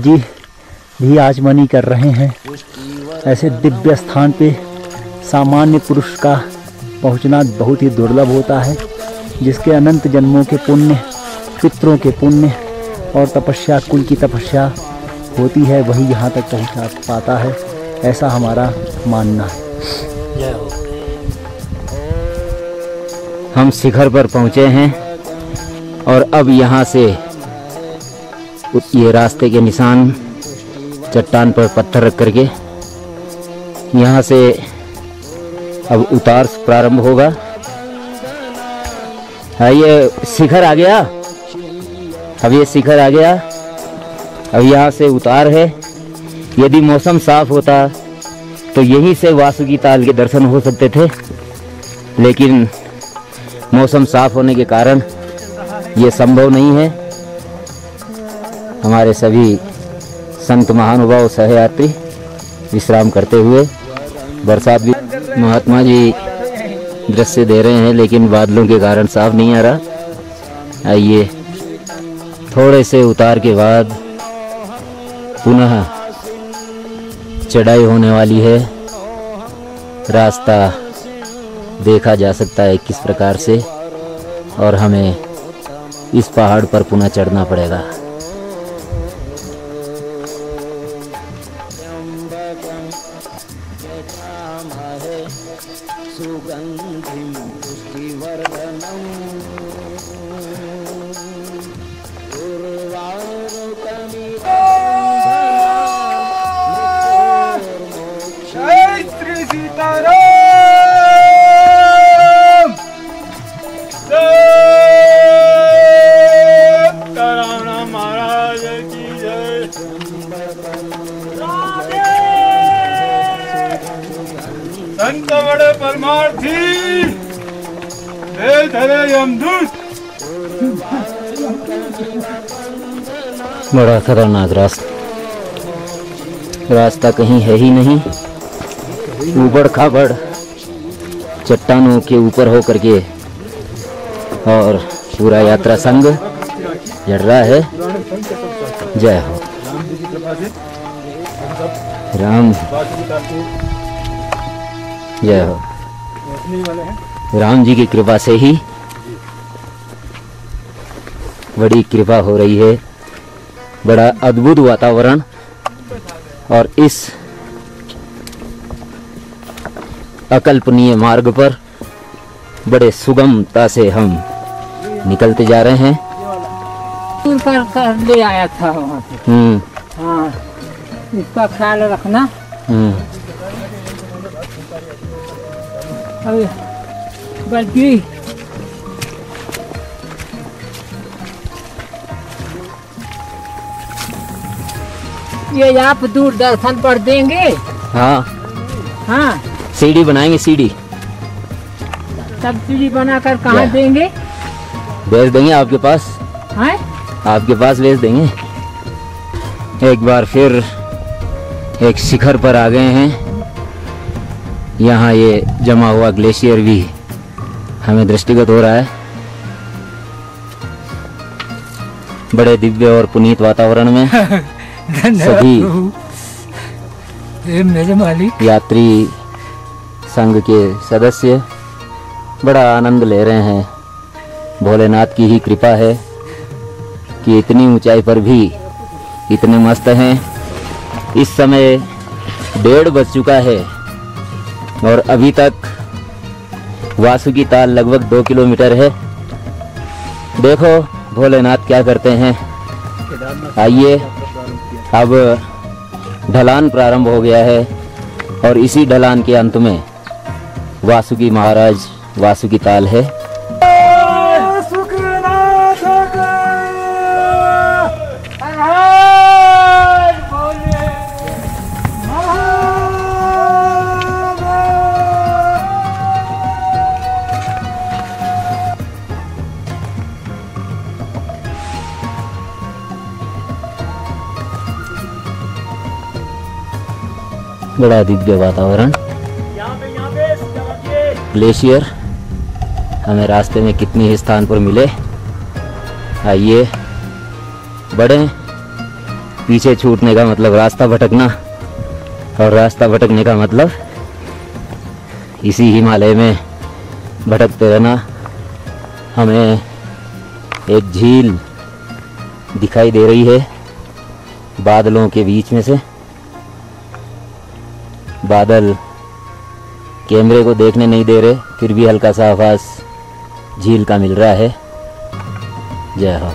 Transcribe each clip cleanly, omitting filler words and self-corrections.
जी भी आचमनी कर रहे हैं। ऐसे दिव्य स्थान पे सामान्य पुरुष का पहुंचना बहुत ही दुर्लभ होता है। जिसके अनंत जन्मों के पुण्य, पितरों के पुण्य और तपस्या, कुल की तपस्या होती है, वही यहाँ तक पहुँचा पाता है, ऐसा हमारा मानना है। हम शिखर पर पहुँचे हैं और अब यहाँ से ये रास्ते के निशान चट्टान पर पत्थर रख करके यहाँ से अब उतार प्रारंभ होगा। ये शिखर आ गया, अब ये शिखर आ गया, अब यहाँ से उतार है। यदि मौसम साफ होता तो यहीं से वासुकी ताल के दर्शन हो सकते थे, लेकिन मौसम साफ होने के कारण ये संभव नहीं है। हमारे सभी संत महानुभाव सहयात्री विश्राम करते हुए, बरसात भी महात्मा जी दृश्य दे रहे हैं, लेकिन बादलों के कारण साफ नहीं आ रहा। आइए थोड़े से उतार के बाद पुनः चढ़ाई होने वाली है। रास्ता देखा जा सकता है किस प्रकार से, और हमें इस पहाड़ पर पुनः चढ़ना पड़ेगा। संत बड़े परमार्थी, धरे यमदूत। बड़ा खतरनाक रास्ता कहीं है ही नहीं। ऊबड़ खाबड़ चट्टानों के ऊपर हो करके और पूरा यात्रा संग चढ़ रहा है। जय हो राम, जय हो। राम जी की कृपा से ही बड़ी कृपा हो रही है। बड़ा अद्भुत वातावरण, और इस अकल्पनीय मार्ग पर बड़े सुगमता से हम निकलते जा रहे हैं। कर ले आया था वहाँ से। हाँ, इसका ख्याल रखना। बल्कि ये आप दूरदर्शन पर देंगे? हाँ हाँ, सीढ़ी बनाएंगे, सीढ़ी। तब सीढ़ी बनाकर कहाँ देंगे? भेज देंगे आपके पास। हैं? आपके पास भेज देंगे। एक बार फिर एक शिखर पर आ गए हैं। यहाँ ये जमा हुआ ग्लेशियर भी हमें दृष्टिगत हो रहा है। बड़े दिव्य और पुनीत वातावरण में सभी मेरे मालिक यात्री संघ के सदस्य बड़ा आनंद ले रहे हैं। भोलेनाथ की ही कृपा है कि इतनी ऊंचाई पर भी इतने मस्त हैं। इस समय 1:30 बज चुका है और अभी तक वासुकी ताल लगभग 2 किलोमीटर है। देखो भोलेनाथ क्या करते हैं। आइए, अब ढलान प्रारंभ हो गया है और इसी ढलान के अंत में वासुकी महाराज वासुकी ताल है। बड़ा दिव्य वातावरण। ग्लेशियर हमें रास्ते में कितनी ही स्थान पर मिले। आइए बढ़ें पीछे छूटने का मतलब रास्ता भटकना, और रास्ता भटकने का मतलब इसी हिमालय में भटकते रहना। हमें एक झील दिखाई दे रही है बादलों के बीच में से। बादल कैमरे को देखने नहीं दे रहे, फिर भी हल्का सा आवाज झील का मिल रहा है। जय हो।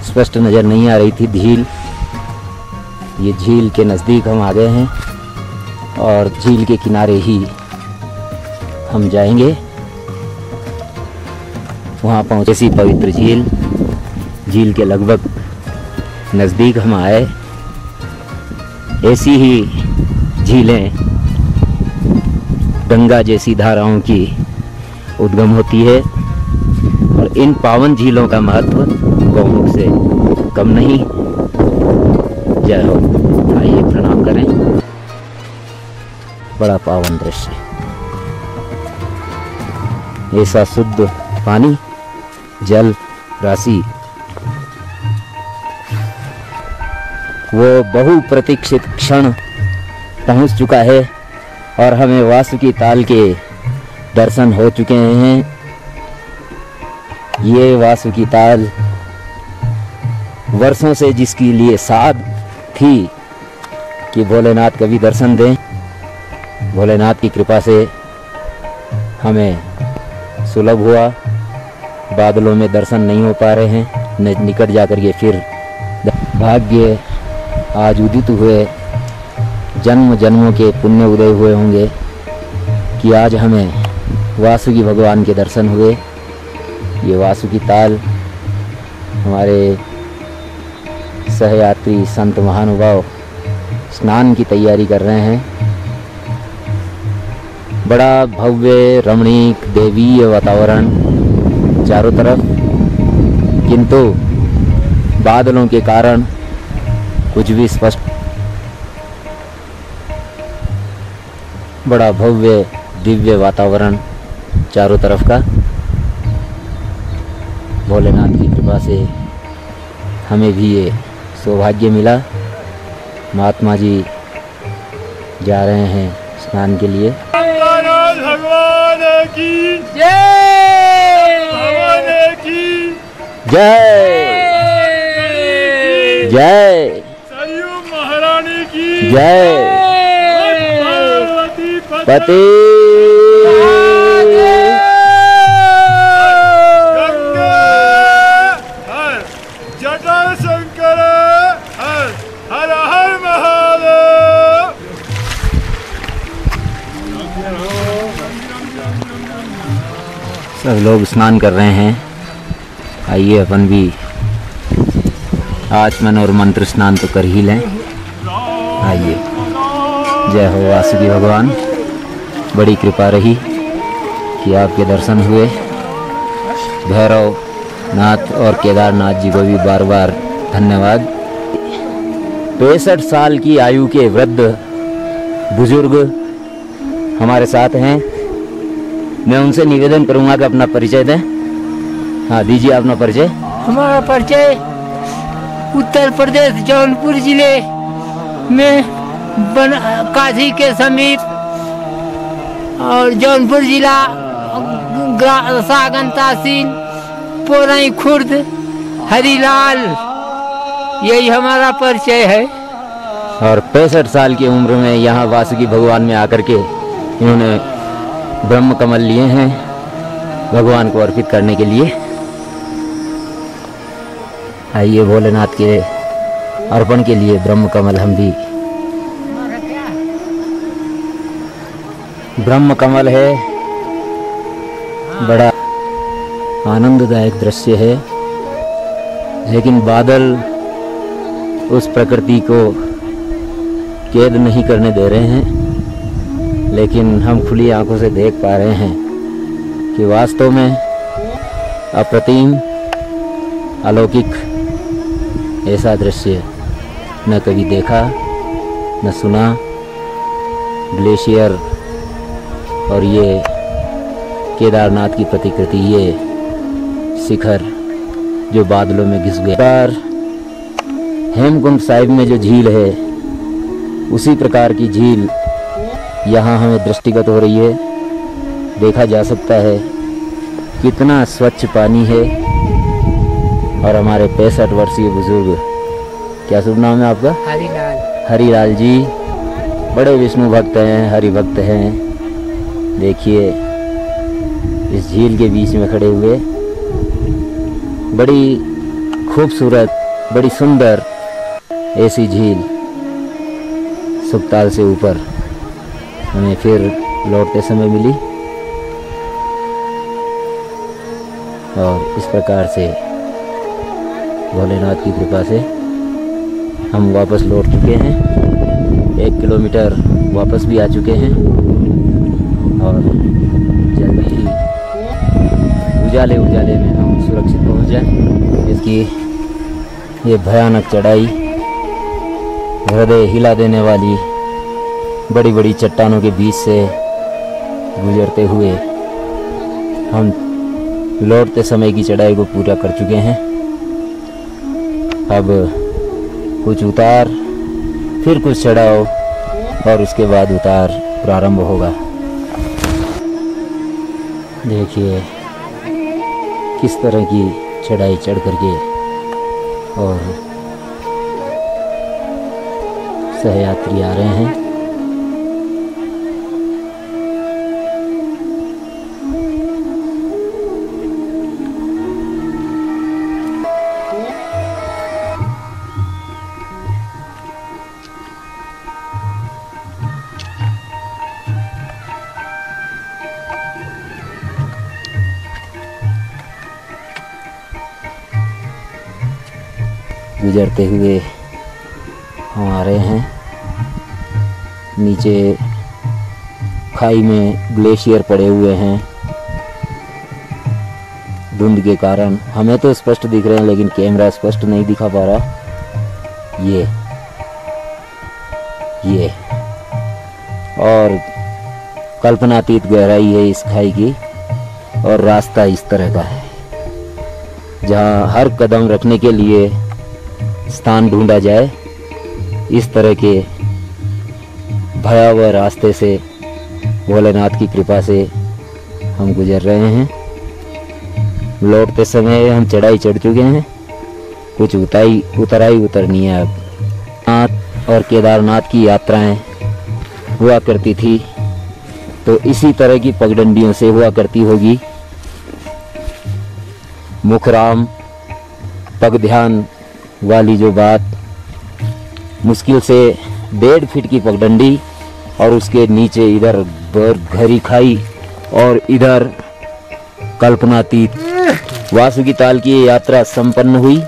स्पष्ट नजर नहीं आ रही थी झील। ये झील के नज़दीक हम आ गए हैं और झील के किनारे ही हम जाएंगे। वहाँ पहुँचे सी पवित्र झील, झील के लगभग नज़दीक हम आए। ऐसी ही झीलें गंगा जैसी धाराओं की उद्गम होती है, और इन पावन झीलों का महत्व गौमुख से कम नहीं। जय हो। आइए प्रणाम करें। बड़ा पावन दृश्य, ऐसा शुद्ध पानी, जल राशि, वो बहुप्रतीक्षित क्षण पहुंच चुका है और हमें वासुकी ताल के दर्शन हो चुके हैं। ये वासुकी ताल वर्षों से जिसके लिए साध थी कि भोलेनाथ कभी दर्शन दें, भोलेनाथ की कृपा से हमें सुलभ हुआ। बादलों में दर्शन नहीं हो पा रहे हैं, निकट जाकर के फिर भाग्य आज उदित हुए, जन्म जन्मों के पुण्य उदय हुए होंगे कि आज हमें वासुकी भगवान के दर्शन हुए। ये वासुकी ताल हमारे सहयात्री संत महानुभाव स्नान की तैयारी कर रहे हैं। बड़ा भव्य रमणीक देवीय वातावरण चारों तरफ, किंतु बादलों के कारण कुछ भी स्पष्ट। बड़ा भव्य दिव्य वातावरण चारों तरफ का। भोलेनाथ की कृपा से हमें भी ये सौभाग्य मिला। महात्मा जी जा रहे हैं स्नान के लिए। भगवान की जय, भगवान की जय जय, सरयू महारानी की जय, पार्वती पति गंगा हर, जटा शंकर हर, हर हर महादेव। सब लोग स्नान कर रहे हैं। आइए अपन भी आचमन और मंत्र स्नान तो कर ही लें। आइए। जय हो वासुकी भगवान, बड़ी कृपा रही कि आपके दर्शन हुए। भैरव नाथ और केदारनाथ जी को भी बार बार धन्यवाद। 65 साल की आयु के वृद्ध बुजुर्ग हमारे साथ हैं। मैं उनसे निवेदन करूंगा कि अपना परिचय दें। हाँ, दीजिए अपना परिचय। हमारा परिचय उत्तर प्रदेश जौनपुर जिले में काशी के समीप और जौनपुर जिला सागन तहसील पोरई खुर्द हरिलाल, यही हमारा परिचय है। और 65 साल की उम्र में यहाँ वासुकी भगवान में आकर के इन्होंने ब्रह्म कमल लिए हैं भगवान को अर्पित करने के लिए। आइए भोलेनाथ के अर्पण के लिए ब्रह्म कमल हम भी। ब्रह्म कमल है, बड़ा आनंददायक दृश्य है, लेकिन बादल उस प्रकृति को कैद नहीं करने दे रहे हैं। लेकिन हम खुली आंखों से देख पा रहे हैं कि वास्तव में अप्रतिम अलौकिक ऐसा दृश्य न कभी देखा न सुना। ग्लेशियर और ये केदारनाथ की प्रतिकृति, ये शिखर जो बादलों में घिस गया। हेमकुंड साहिब में जो झील है उसी प्रकार की झील यहाँ हमें दृष्टिगत हो रही है। देखा जा सकता है कितना स्वच्छ पानी है। और हमारे 65 वर्षीय बुजुर्ग, क्या शुभ नाम है आपका? हरिलाल। हरिलाल जी बड़े विष्णु भक्त हैं, हरि भक्त हैं। देखिए इस झील के बीच में खड़े हुए, बड़ी खूबसूरत, बड़ी सुंदर ऐसी झील सुखताल से ऊपर हमें फिर लौटते समय मिली। और इस प्रकार से भोलेनाथ की कृपा से हम वापस लौट चुके हैं। 1 किलोमीटर वापस भी आ चुके हैं और जल्दी ही उजाले में हम सुरक्षित पहुंच जाएं। इसकी ये भयानक चढ़ाई, हृदय हिला देने वाली बड़ी बड़ी चट्टानों के बीच से गुजरते हुए हम लौटते समय की चढ़ाई को पूरा कर चुके हैं। अब कुछ उतार, फिर कुछ चढ़ाव और उसके बाद उतार प्रारंभ होगा। देखिए किस तरह की चढ़ाई चढ़ करके और सहयात्री आ रहे हैं। गुजरते हुए हम आ रहे हैं। नीचे खाई में ग्लेशियर पड़े हुए हैं। धुंध के कारण हमें तो स्पष्ट दिख रहे हैं, लेकिन कैमरा स्पष्ट नहीं दिखा पा रहा। ये और कल्पनातीत गहराई है इस खाई की। और रास्ता इस तरह का है जहाँ हर कदम रखने के लिए स्थान ढूंढा जाए। इस तरह के भयावह रास्ते से भोलेनाथ की कृपा से हम गुजर रहे हैं। लौटते समय हम चढ़ाई चढ़ चुके हैं, कुछ उतराई उतरनी है। अब नाथ और केदारनाथ की यात्राएं हुआ करती थी तो इसी तरह की पगडंडियों से हुआ करती होगी। मुखराम पग ध्यान वाली जो बात, मुश्किल से 1.5 फीट की पगडंडी और उसके नीचे इधर घरी खाई और इधर कल्पनातीत वासुकी ताल की यात्रा संपन्न हुई।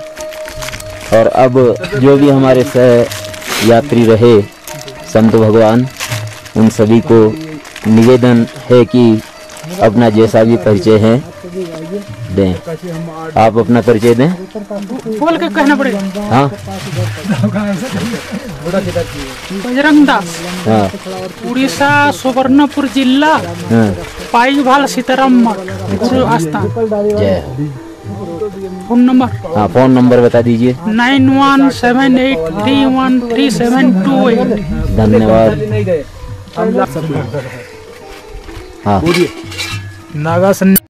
और अब जो भी हमारे सह यात्री रहे संत भगवान, उन सभी को निवेदन है कि अपना जैसा भी परिचय है दें। आप अपना परिचय दें। बोल के कहना पड़ेगा। हाँ बजरंग दास, हाँ उड़ीसा सुवर्णपुर जिला, हाँ पाईभाल सीताराम मठ गुरु आस्थान। जय। फोन नंबर, हाँ फोन नंबर बता दीजिए। 9178313728। धन्यवाद। हाँ नागा